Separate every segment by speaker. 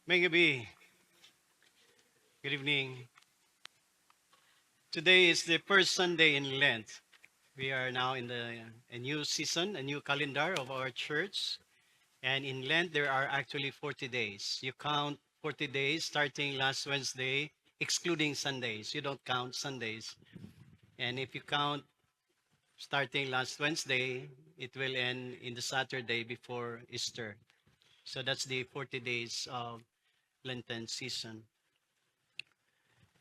Speaker 1: May gabi. Good evening. Today is the first Sunday in Lent. We are now in a new season, a new calendar of our church. And in Lent, there are actually 40 days. You count 40 days starting last Wednesday, excluding Sundays. You don't count Sundays. And if you count starting last Wednesday, it will end in the Saturday before Easter. So that's the 40 days of Lenten season.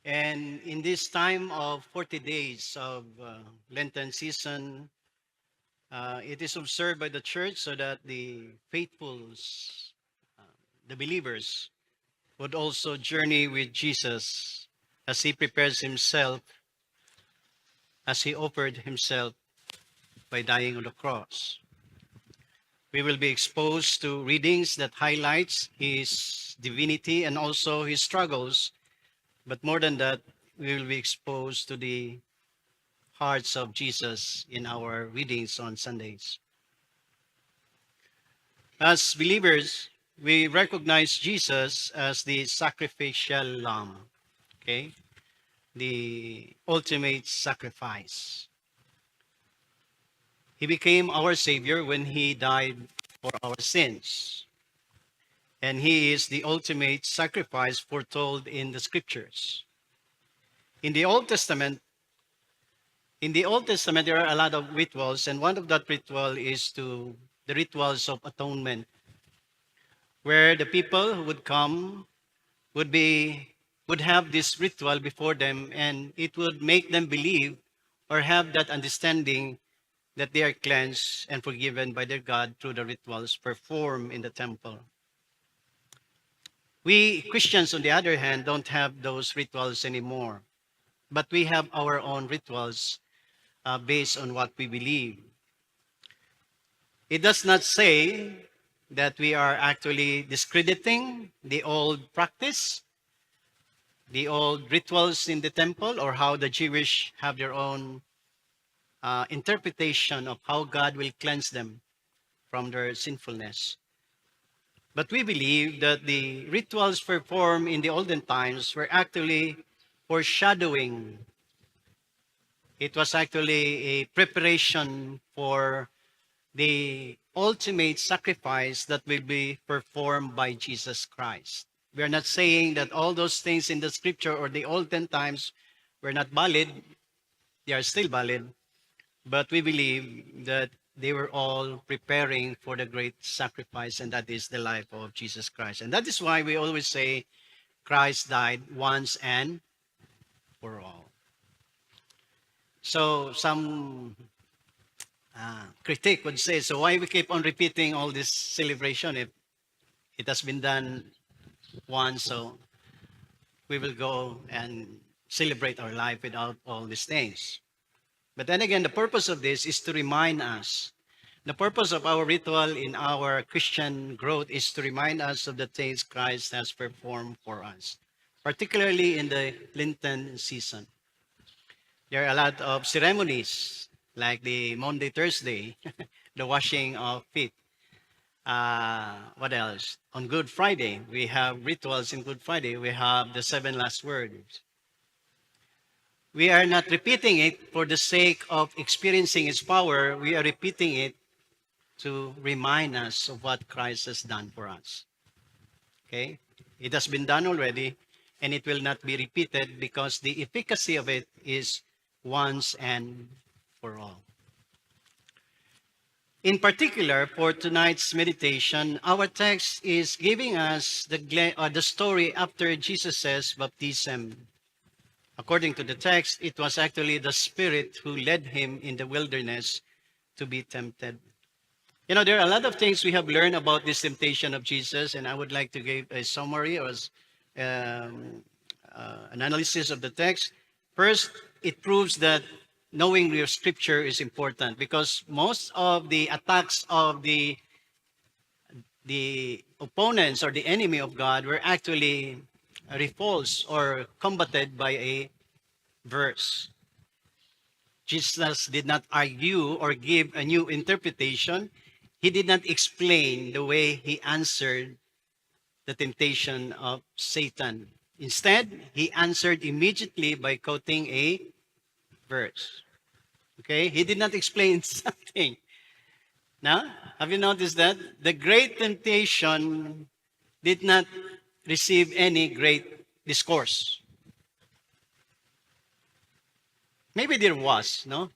Speaker 1: And in this time of 40 days of Lenten season, it is observed by the church so that the faithfuls, uh, the believers, would also journey with Jesus as he prepares himself, as he offered himself by dying on the cross. We will be exposed to readings that highlights his divinity and also his struggles. But more than that, we will be exposed to the hearts of Jesus in our readings on Sundays. As believers, we recognize Jesus as the sacrificial lamb, okay? The ultimate sacrifice. He became our Savior when He died for our sins. And He is the ultimate sacrifice foretold in the Scriptures. In the Old Testament, there are a lot of rituals, and one of that ritual is the rituals of atonement, where the people who would come would be would have this ritual before them, and it would make them believe or have that understanding that they are cleansed and forgiven by their God through the rituals performed in the temple. We Christians, on the other hand, don't have those rituals anymore, but we have our own rituals based on what we believe. It does not say that we are actually discrediting the old practice, the old rituals in the temple, or how the Jewish have their own interpretation of how God will cleanse them from their sinfulness. But we believe that the rituals performed in the olden times were actually foreshadowing. It was actually a preparation for the ultimate sacrifice that will be performed by Jesus Christ. We are not saying that all those things in the scripture or the olden times were not valid. They are still valid. But we believe that they were all preparing for the great sacrifice, and that is the life of Jesus Christ. And that is why we always say Christ died once and for all. So some critic would say, so why we keep on repeating all this celebration if it has been done once, so we will go and celebrate our life without all these things. But then again, the purpose of this is to remind us. The purpose of our ritual in our Christian growth is to remind us of the things Christ has performed for us, particularly in the Lenten season. There are a lot of ceremonies, like the Monday, Thursday, the washing of feet. What else? On Good Friday, we have rituals in Good Friday. We have the seven last words. We are not repeating it for the sake of experiencing its power. We are repeating it to remind us of what Christ has done for us. Okay? It has been done already, and it will not be repeated because the efficacy of it is once and for all. In particular, for tonight's meditation, our text is giving us the story after Jesus' baptism. According to the text, it was actually the Spirit who led him in the wilderness to be tempted. You know, there are a lot of things we have learned about this temptation of Jesus, and I would like to give a summary or um, an analysis of the text. First, it proves that knowing your scripture is important because most of the attacks of the opponents or the enemy of God were actually repulsed or combated by a verse. Jesus did not argue or give a new interpretation. He did not explain the way he answered the temptation of Satan. Instead, he answered immediately by quoting a verse. Okay? He did not explain something. Now, have you noticed that? The great temptation did not receive any great discourse. Maybe there was, no?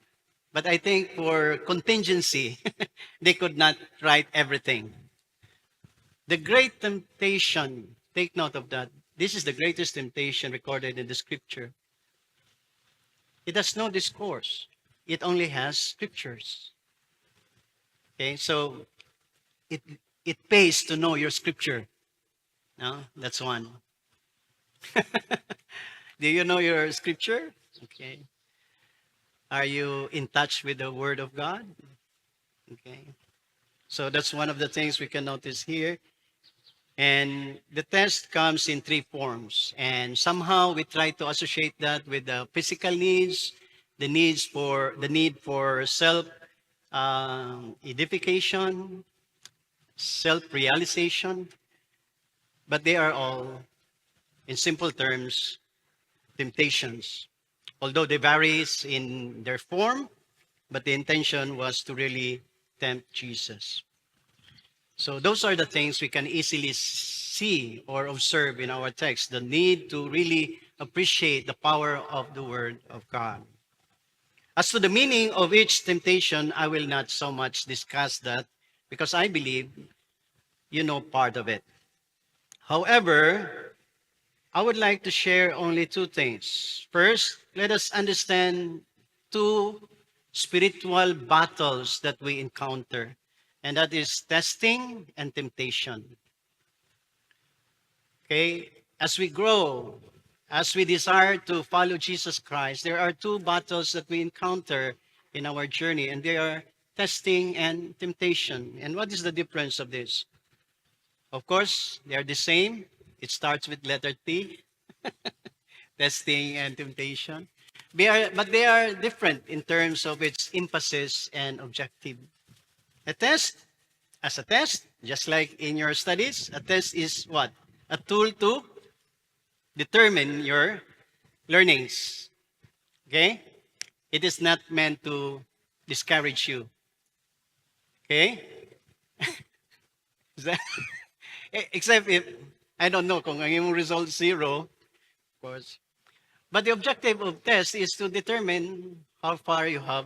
Speaker 1: But I think for contingency, they could not write everything. The great temptation, take note of that. This is the greatest temptation recorded in the scripture. It has no discourse. It only has scriptures. Okay, so it it pays to know your scripture. No, that's one. Do you know your scripture? Okay. Are you in touch with the word of God? Okay. So that's one of the things we can notice here. And the test comes in three forms. And somehow we try to associate that with the physical needs, the need for self edification, self realization. But they are all, in simple terms, temptations. Although they varies in their form, but the intention was to really tempt Jesus. So those are the things we can easily see or observe in our text, the need to really appreciate the power of the word of God. As to the meaning of each temptation, I will not so much discuss that because I believe you know part of it. However, I would like to share only two things. First, let us understand two spiritual battles that we encounter, and that is testing and temptation. Okay? As we grow, as we desire to follow Jesus Christ, there are two battles that we encounter in our journey, and they are testing and temptation. And what is the difference of this? Of course, they are the same. It starts with letter T, testing and temptation. But they are different in terms of its emphasis and objective. A test, as a test, just like in your studies, a test is what? A tool to determine your learnings. Okay? It is not meant to discourage you. Okay? Is that- Except if, I don't know, kung ang iyong result zero, of course. But the objective of test is to determine how far you have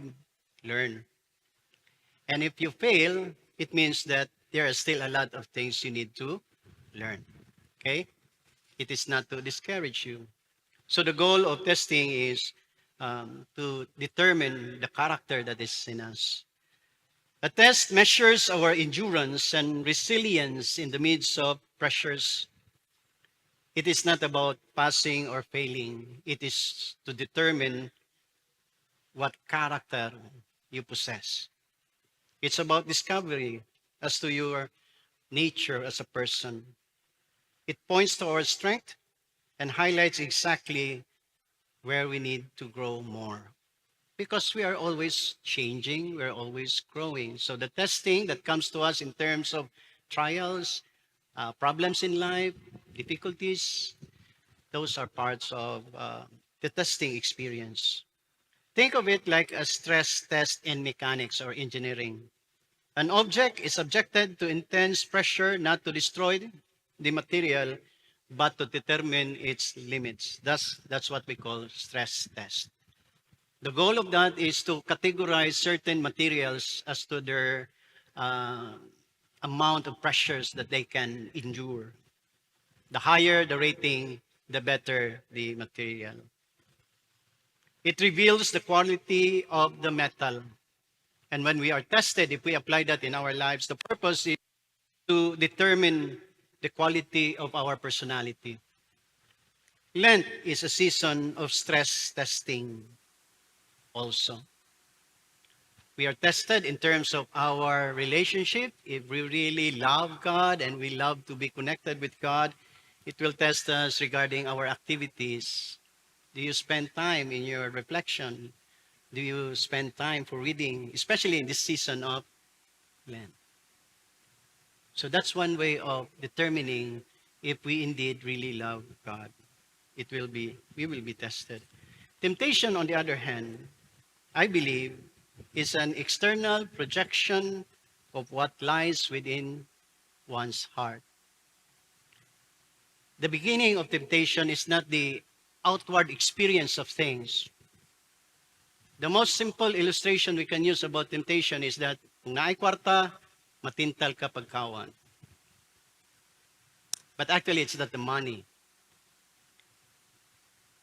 Speaker 1: learned. And if you fail, it means that there are still a lot of things you need to learn. Okay? It is not to discourage you. So the goal of testing is to determine the character that is in us. A test measures our endurance and resilience in the midst of pressures. It is not about passing or failing. It is to determine what character you possess. It's about discovery as to your nature as a person. It points to our strength and highlights exactly where we need to grow more. Because we are always changing, we're always growing. So the testing that comes to us in terms of trials, problems in life, difficulties, those are parts of the testing experience. Think of it like a stress test in mechanics or engineering. An object is subjected to intense pressure not to destroy the material, but to determine its limits. That's what we call stress test. The goal of that is to categorize certain materials as to their uh, amount of pressures that they can endure. The higher the rating, the better the material. It reveals the quality of the metal. And when we are tested, if we apply that in our lives, the purpose is to determine the quality of our personality. Lent is a season of stress testing also. We are tested in terms of our relationship. If we really love God and we love to be connected with God, it will test us regarding our activities. Do you spend time in your reflection? Do you spend time for reading, especially in this season of Lent? So that's one way of determining if we indeed really love God. We will be tested. Temptation, on the other hand, I believe, is an external projection of what lies within one's heart. The beginning of temptation is not the outward experience of things. The most simple illustration we can use about temptation is that kung naay kwarta, matintal ka pagkawan. But actually, it's not the money.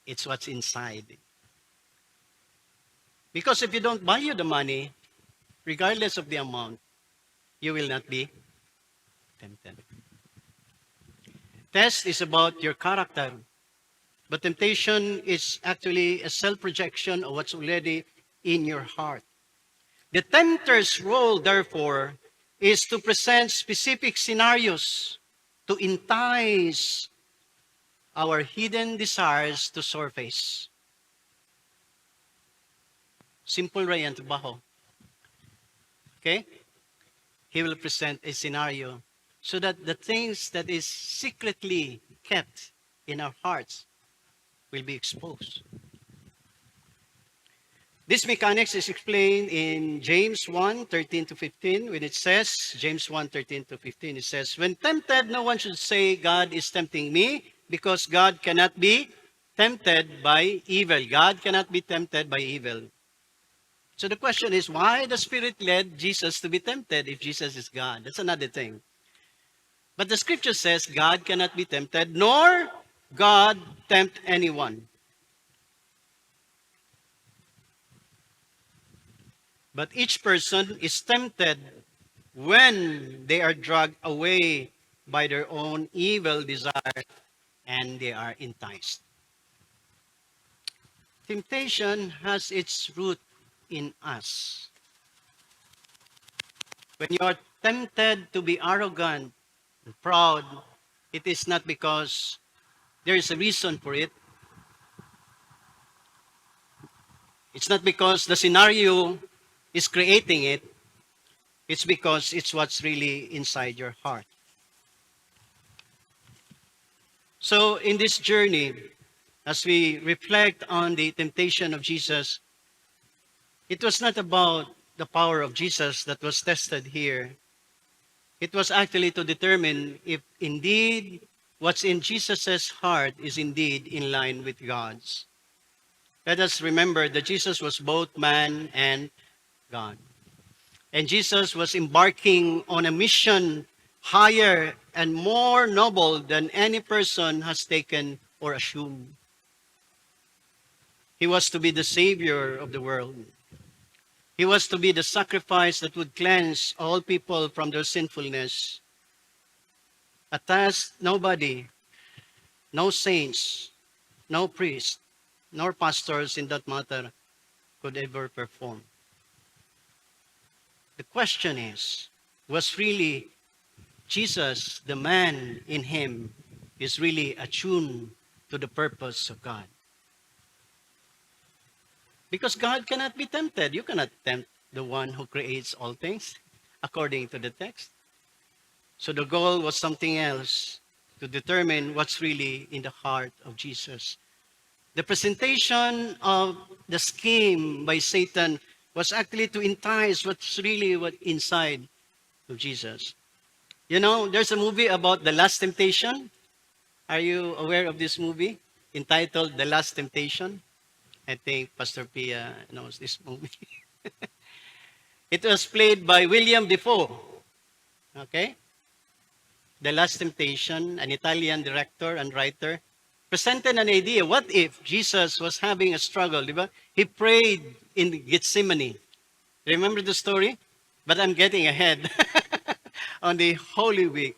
Speaker 1: It's what's inside. Because if you don't value the money, regardless of the amount, you will not be tempted. Test is about your character, but temptation is actually a self-projection of what's already in your heart. The tempter's role, therefore, is to present specific scenarios to entice our hidden desires to surface. Simple ra yan, trabaho. Okay? He will present a scenario so that the things that is secretly kept in our hearts will be exposed. This mechanics is explained in James 1:13 to 15, when it says, James 1:13 to 15, it says, when tempted, no one should say, God is tempting me, because God cannot be tempted by evil. God cannot be tempted by evil. So the question is, why the Spirit led Jesus to be tempted if Jesus is God? That's another thing. But the scripture says God cannot be tempted, nor God tempt anyone. But each person is tempted when they are dragged away by their own evil desire and they are enticed. Temptation has its root in us. When you are tempted to be arrogant and proud, it is not because there is a reason for it. It's not because the scenario is creating it. It's because it's what's really inside your heart. So in this journey, as we reflect on the temptation of Jesus, it was not about the power of Jesus that was tested here. It was actually to determine if indeed what's in Jesus' heart is indeed in line with God's. Let us remember that Jesus was both man and God. And Jesus was embarking on a mission higher and more noble than any person has taken or assumed. He was to be the Savior of the world. He was to be the sacrifice that would cleanse all people from their sinfulness. A task nobody, no saints, no priests, nor pastors in that matter could ever perform. The question is, was really Jesus, the man in him, is really attuned to the purpose of God? Because God cannot be tempted. You cannot tempt the one who creates all things, according to the text. So the goal was something else, to determine what's really in the heart of Jesus. The presentation of the scheme by Satan was actually to entice what's really inside of Jesus. You know, there's a movie about the last temptation. Are you aware of this movie entitled The Last Temptation? I think Pastor Pia knows this movie. It was played by William Defoe. Okay? The Last Temptation, an Italian director and writer, presented an idea. What if Jesus was having a struggle? Diba? He prayed in Gethsemane. Remember the story? But I'm getting ahead on the Holy Week.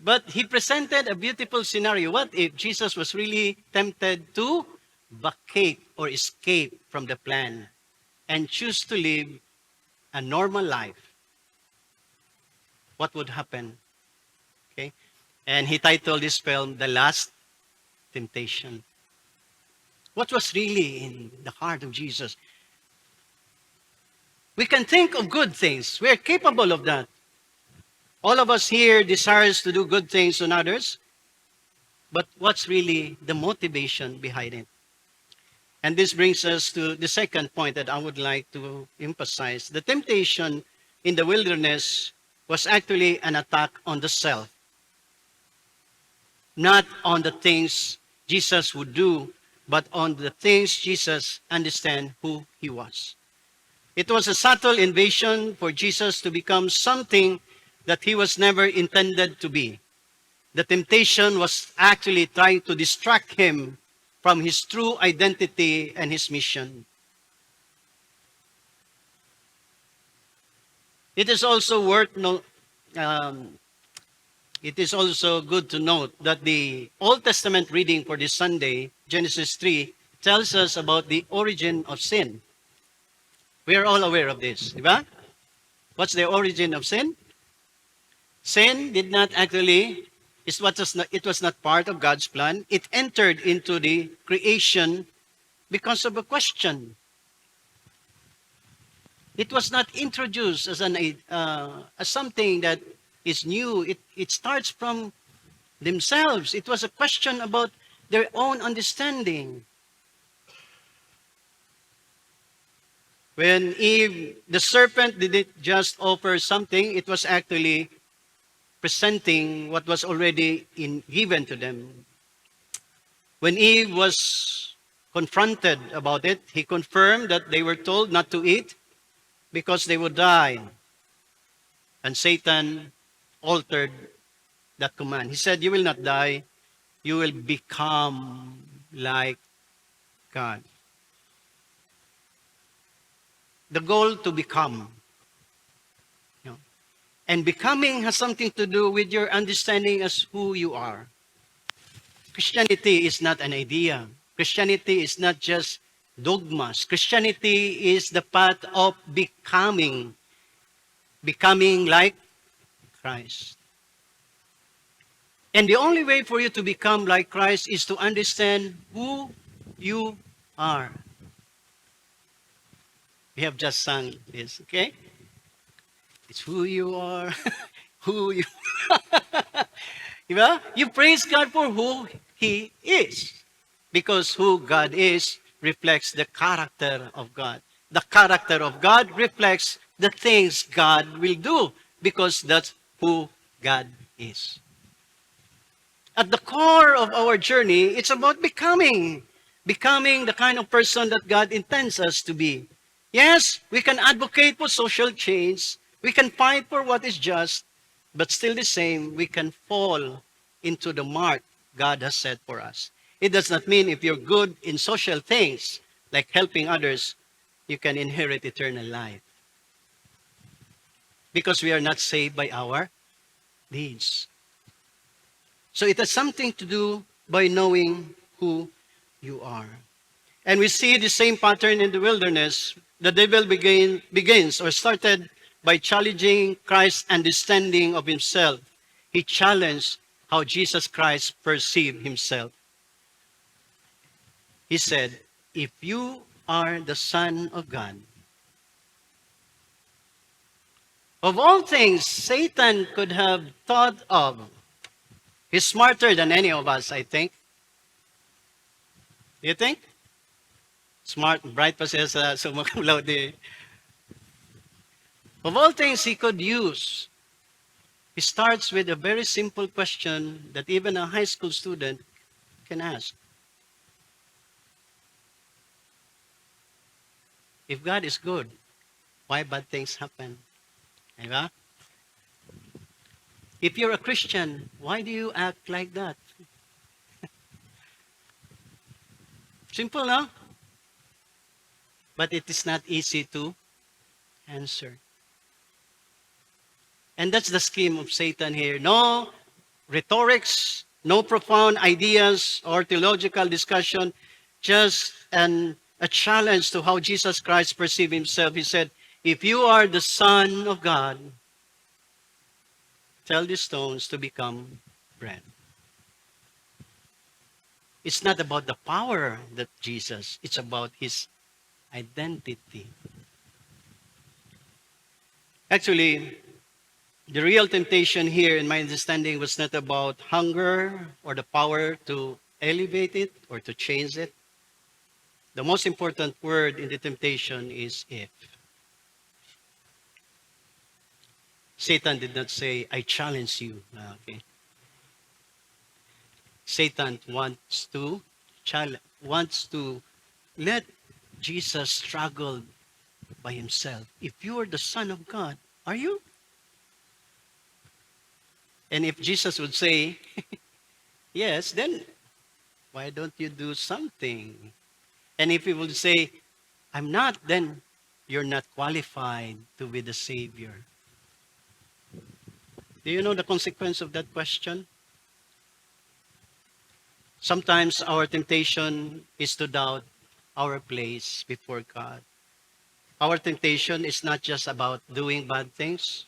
Speaker 1: But he presented a beautiful scenario. What if Jesus was really tempted to vacate or escape from the plan and choose to live a normal life? What would happen? Okay? And he titled this film, The Last Temptation. What was really in the heart of Jesus? We can think of good things. We are capable of that. All of us here desires to do good things on others. but what's really the motivation behind it? And this brings us to the second point that I would like to emphasize. The temptation in the wilderness was actually an attack on the self, not on the things Jesus would do, but on the things Jesus understand who he was. It was a subtle invasion for Jesus to become something that he was never intended to be. The temptation was actually trying to distract him from his true identity and his mission. It is also um, it is also good to note that the Old Testament reading for this Sunday, Genesis 3, tells us about the origin of sin. We are all aware of this, di ba? What's the origin of sin? Sin did not actually, it was not part of God's plan. It entered into the creation because of a question. It was not introduced as as something that is new. It starts from themselves. It was a question about their own understanding. When Eve, the serpent didn't just offer something, it was actually presenting what was already given to them. When Eve was confronted about it, he confirmed that they were told not to eat because they would die. And Satan altered that command. He said, "You will not die, you will become like God." The goal to become. You know. And becoming has something to do with your understanding as who you are. Christianity is not an idea. Christianity is not just dogmas. Christianity is the path of becoming like Christ. And the only way for you to become like Christ is to understand who you are. We have just sung this, okay? It's who you are, who you Diba? You praise God for who He is. Because who God is reflects the character of God. The character of God reflects the things God will do because that's who God is. At the core of our journey, it's about becoming the kind of person that God intends us to be. Yes, we can advocate for social change, we can fight for what is just, but still the same, we can fall into the mark God has set for us. It does not mean if you're good in social things, like helping others, you can inherit eternal life. Because we are not saved by our deeds. So it has something to do by knowing who you are. And we see the same pattern in the wilderness. The devil begins or started by challenging Christ's understanding of himself. He challenged how Jesus Christ perceived himself. He said, "If you are the Son of God." Of all things Satan could have thought of, he's smarter than any of us, I think. Do you think? Smart, bright pa siya sa summa cum laude. Of all things he could use, he starts with a very simple question that even a high school student can ask. If God is good, why bad things happen? Diba? If you're a Christian, why do you act like that? Simple, no? But it is not easy to answer. And that's the scheme of Satan here. No rhetorics, no profound ideas or theological discussion, just a challenge to how Jesus Christ perceived himself. He said, "If you are the Son of God, tell the stones to become bread." It's not about the power that Jesus, it's about his identity. Actually, The real temptation here, in my understanding, was not about hunger or the power to elevate it or to change it. The most important word in the temptation is if. Satan did not say, I challenge you. Okay. Satan wants to let Jesus struggle by himself. If you are the Son of God, are you? And if Jesus would say, yes, then why don't you do something? And if he would say, I'm not, then you're not qualified to be the Savior. Do you know the consequence of that question? Sometimes our temptation is to doubt our place before God. Our temptation is not just about doing bad things,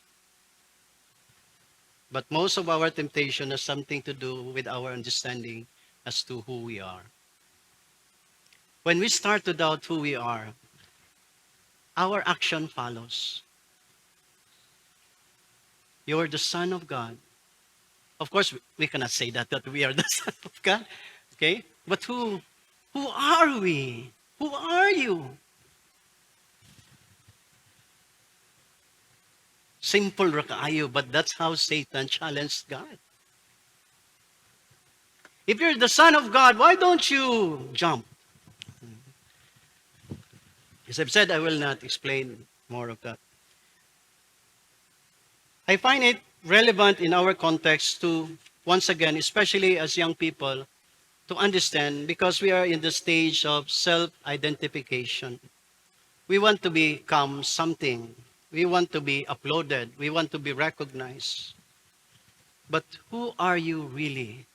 Speaker 1: but most of our temptation has something to do with our understanding as to who we are. When we start to doubt who we are, our action follows. You're the Son of God. Of course, we cannot say that we are the Son of God. Okay? But who are we? Who are you? Simple ra kaayo, but that's how Satan challenged God. If you're the Son of God, why don't you jump? As I've said, I will not explain more of that. I find it relevant in our context to, once again, especially as young people, to understand because we are in the stage of self-identification. We want to become something. We want to be uploaded. We want to be recognized. But who are you really?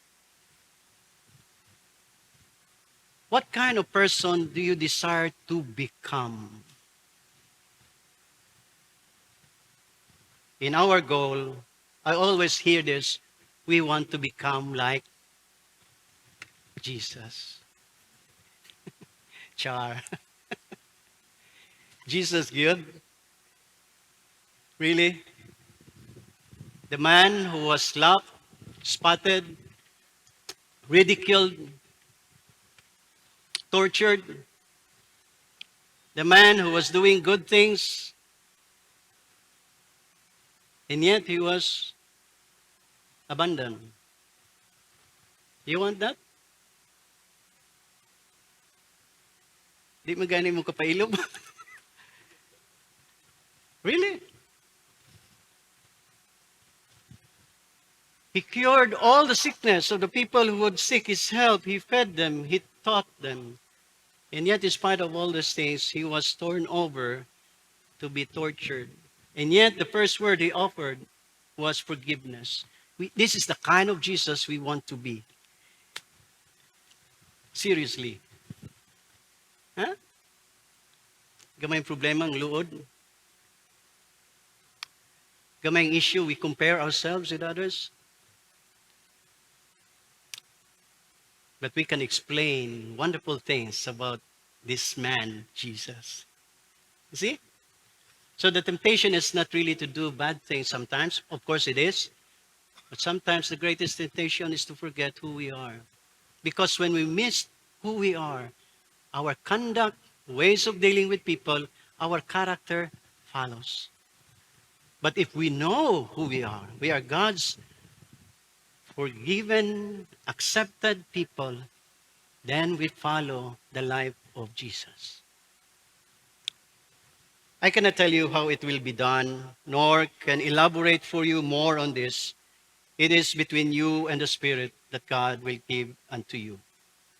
Speaker 1: What kind of person do you desire to become? In our goal, I always hear this, we want to become like Jesus. Char. Jesus good? Really? The man who was slapped, spotted, ridiculed, tortured, the man who was doing good things, and yet he was abandoned. You want that? Di magani mo kapailob. Really? He cured all the sickness of the people who would seek his help. He fed them. He taught them. And yet, in spite of all these things, he was torn over to be tortured. And yet, the first word he offered was forgiveness. This is the kind of Jesus we want to be. Seriously. Huh? Gamay problema ang luod. Gamay ang issue, we compare ourselves with others. But we can explain wonderful things about this man, Jesus. You see? So the temptation is not really to do bad things sometimes. Of course it is. But sometimes the greatest temptation is to forget who we are. Because when we miss who we are, our conduct, ways of dealing with people, our character follows. But if we know who we are God's forgiven, accepted people, then we follow the life of Jesus. I cannot tell you how it will be done, nor can elaborate for you more on this. It is between you and the Spirit that God will give unto you.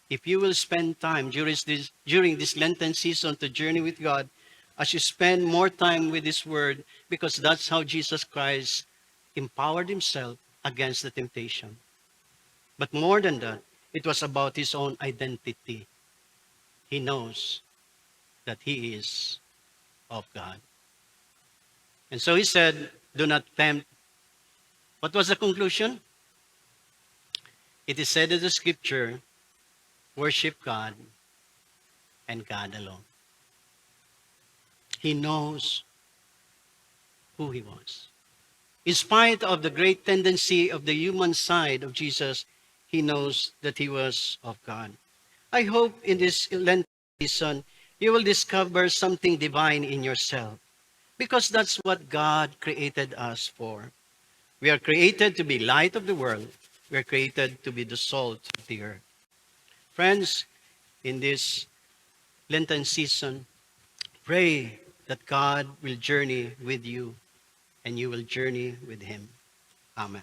Speaker 1: If you will spend time during this Lenten season to journey with God, as you spend more time with His Word, because that's how Jesus Christ empowered Himself against the temptation. But more than that, it was about His own identity. He knows that He is of God. And so He said, do not tempt. What was the conclusion? It is said in the scripture, worship God and God alone. He knows who He was. In spite of the great tendency of the human side of Jesus, he knows that he was of God. I hope in this Lenten season, you will discover something divine in yourself, because that's what God created us for. We are created to be light of the world. We are created to be the salt of the earth. Friends, in this Lenten season, pray that God will journey with you and you will journey with him. Amen.